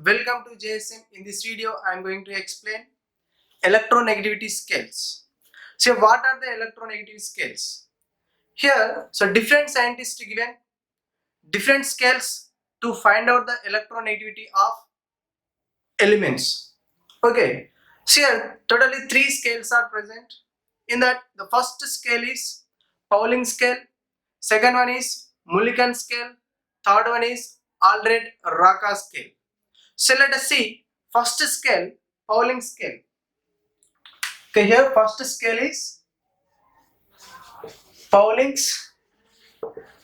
Welcome to JSM. In this video, I am going to explain electronegativity scales. So, what are the electronegativity scales? Here, different scientists given different scales to find out the electronegativity of elements. Okay, so here totally three scales are present. In that, the first scale is Pauling scale, second one is Mulliken scale, third one is Aldred-Raka scale. So let us see first scale, Pauling scale. Okay, here first scale is Pauling's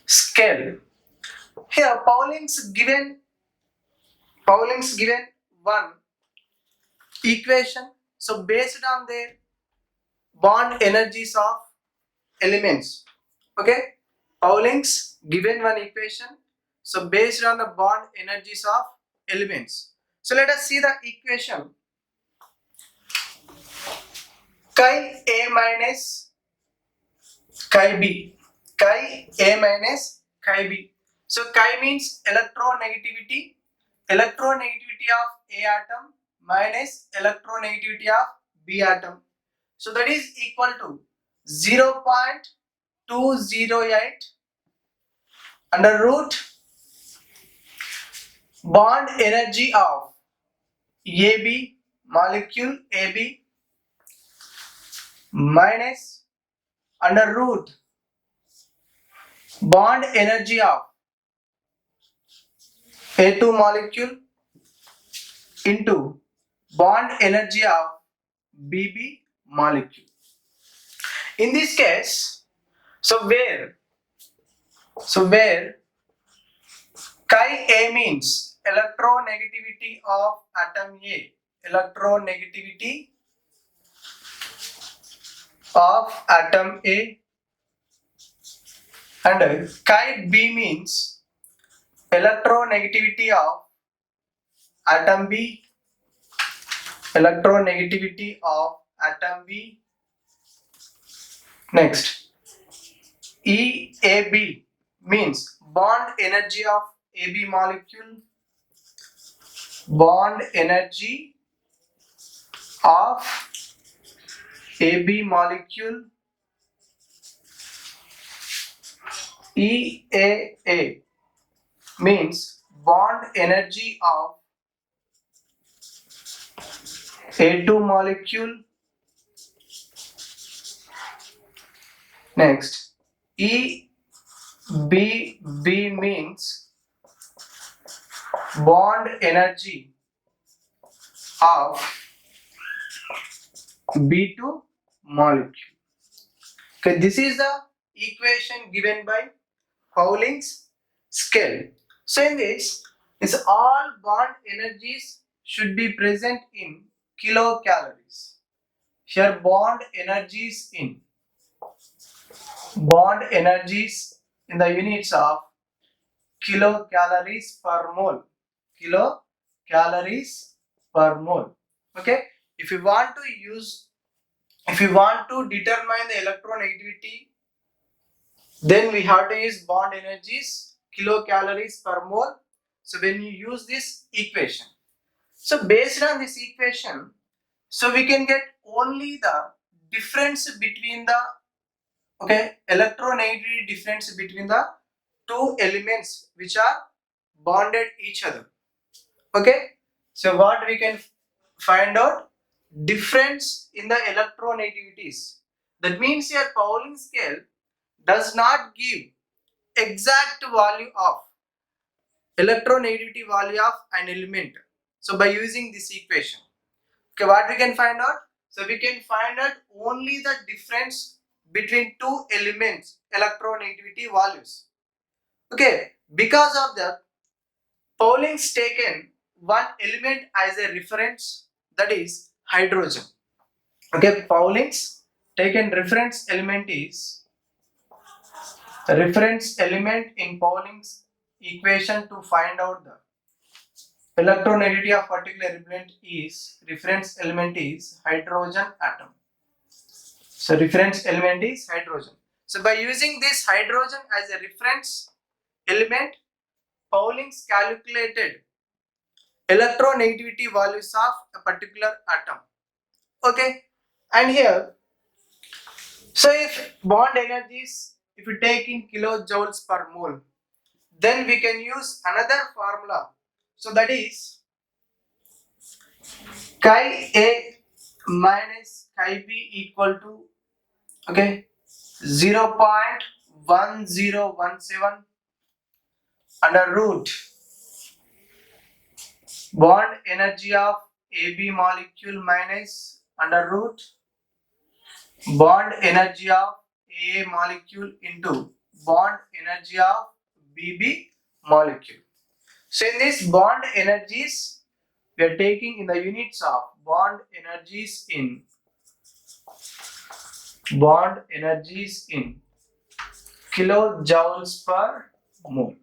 scale. Here Pauling's given one equation. So based on the bond energies of elements. Okay, Pauling's given one equation. So based on the bond energies of elements. So let us see the equation. Chi A minus Chi B. Chi A minus Chi B. So chi means electronegativity. Electronegativity of A atom minus electronegativity of B atom. So that is equal to 0.208 under root bond energy of AB molecule AB minus under root bond energy of A2 molecule into bond energy of BB molecule. In this case, where chi A means electronegativity of atom A, electronegativity of atom A, and chi B means electronegativity of atom B, electronegativity of atom B. Next, EAB means bond energy of AB molecule, bond energy of AB molecule. EAA means bond energy of A2 molecule. Next, EBB means bond energy of B2 molecule. Okay, this is the equation given by Pauling's scale. So in this, all bond energies should be present in kilocalories. Here bond energies in the units of kilocalories per mole. Kilocalories per mole. Okay, if you want to determine the electronegativity, then we have to use bond energies kilocalories per mole. So when you use this equation, so based on this equation, so we can get only the difference between the electronegativity difference between the two elements which are bonded each other. Okay, so what we can find out, difference in the electronegativities. That means your Pauling scale does not give exact value of electronegativity value of an element. So by using this equation, okay, what we can find out? So we can find out only the difference between two elements electronegativity values. Okay, because of that, Pauling's taken one element as a reference, that is hydrogen. Okay, Pauling's taken reference element is reference element in Pauling's equation to find out the electronegativity of particular element is reference element is hydrogen atom. So reference element is hydrogen. So by using this hydrogen as a reference element, Pauling's calculated electronegativity values of a particular atom. Okay, and here, so if bond energies, if you take in kilojoules per mole, then we can use another formula. So that is chi A minus chi B equal to, okay, 0.1017 under root bond energy of AB molecule minus under root bond energy of AA molecule into bond energy of BB molecule. So in this bond energies, we are taking in the units of bond energies in kilojoules per mole.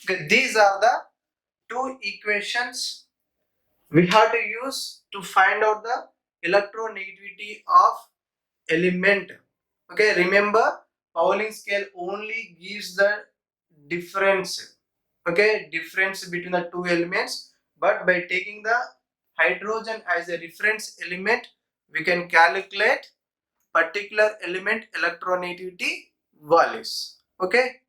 Okay, these are the two equations we have to use to find out the electronegativity of element. Okay, remember Pauling scale only gives the difference, okay, difference between the two elements, but by taking the hydrogen as a reference element, we can calculate particular element electronegativity values. Okay,